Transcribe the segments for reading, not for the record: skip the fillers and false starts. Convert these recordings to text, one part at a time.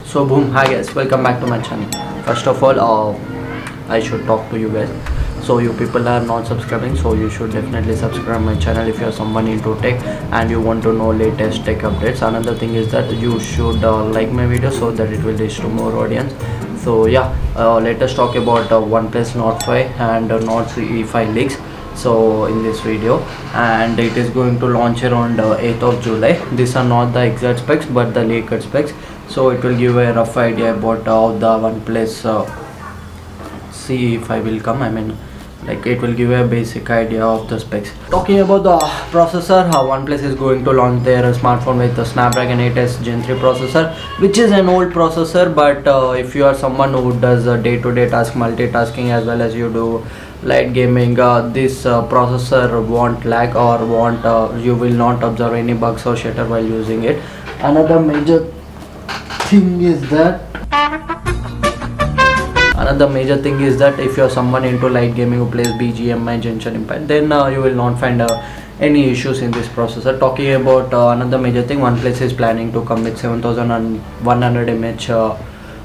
So boom, hi guys, welcome back to my channel. First of all, I should talk to you guys. So you people are not subscribing, so you should definitely subscribe my channel if you are someone into tech and you want to know latest tech updates. Another thing is that you should like my video so that it will reach to more audience. So yeah, let us talk about OnePlus Nord 5 and Nord CE 5 leaks. So in this video, and it is going to launch around 8th of July. These are not the exact specs but the leaked specs, so it will give a rough idea about how the OnePlus CE5 will come. I mean, like, it will give a basic idea of the specs. Talking about the processor, how OnePlus is going to launch their smartphone with the Snapdragon 8s Gen 3 processor, which is an old processor, but if you are someone who does day-to-day task multitasking as well as you do light gaming, this processor won't lag or won't you will not observe any bugs or shatter while using it. Another major thing is that if you're someone into light gaming who plays BGMI, Genshin Impact, then you will not find any issues in this processor. Talking about another major thing, OnePlus is planning to come with 7100 mAh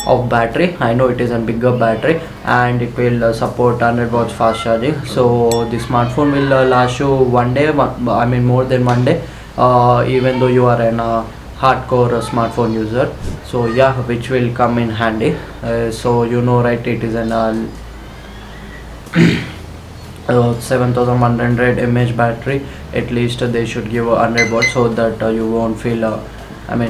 of battery. I know it is a bigger battery and it will support 100 watts fast charging, so the smartphone will last you one day, I mean more than one day, even though you are an hardcore smartphone user. So yeah, which will come in handy. So you know, right, it is an 7100 mAh battery. At least they should give 100 watts so that you won't feel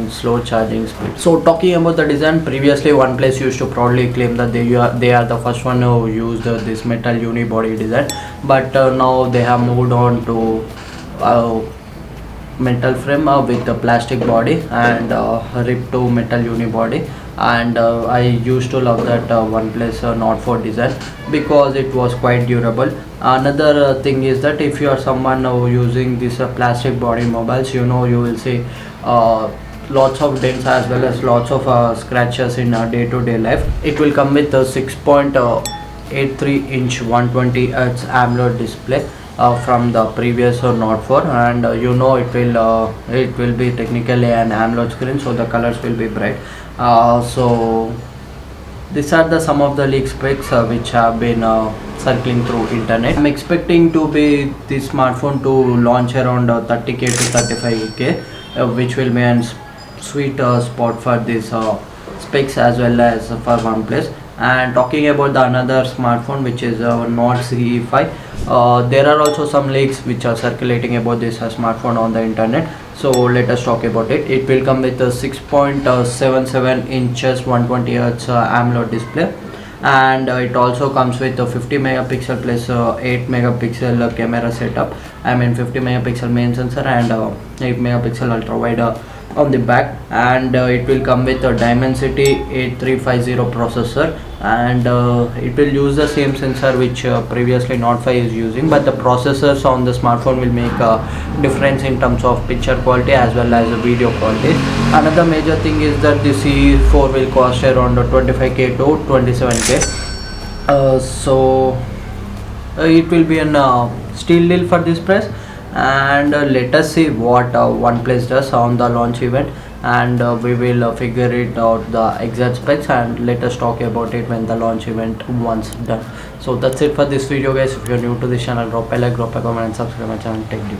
slow charging speed. So talking about the design, previously OnePlus used to proudly claim that they are the first one who used this metal unibody design, but now they have moved on to metal frame with the plastic body and ripped to metal unibody. And I used to love that OnePlus Nord 4 design because it was quite durable. Another thing is that if you are someone using this plastic body mobiles, you know, you will see lots of dents as well as lots of scratches in day-to-day life. It will come with a 6.83 inch 120 Hz AMOLED display from the previous Nord 4, and you know, it will be technically an AMOLED screen, so the colors will be bright. So these are some of the leak specs which have been circling through internet. I'm expecting to be this smartphone to launch around 30k to 35k, which will be a sweet spot for this specs as well as for OnePlus. And talking about the another smartphone, which is Nord CE5, there are also some leaks which are circulating about this smartphone on the internet. So let us talk about it. It will come with a 6.77 inches 120 Hz AMOLED display, and it also comes with a 50 megapixel plus 8 megapixel camera setup. 50 megapixel main sensor and 8 megapixel ultra wide on the back, and it will come with a Dimensity 8350 processor, and it will use the same sensor which previously Nord 5 is using, but the processors on the smartphone will make a difference in terms of picture quality as well as video quality. Another major thing is that the CE4 will cost around 25k to 27k. So it will be a steal deal for this price, and let us see what OnePlus does on the launch event, and we will figure it out the exact specs, and let us talk about it when the launch event once done. So that's it for this video guys. If you're new to this channel, drop a like, drop a comment and subscribe my channel. Tech Deep.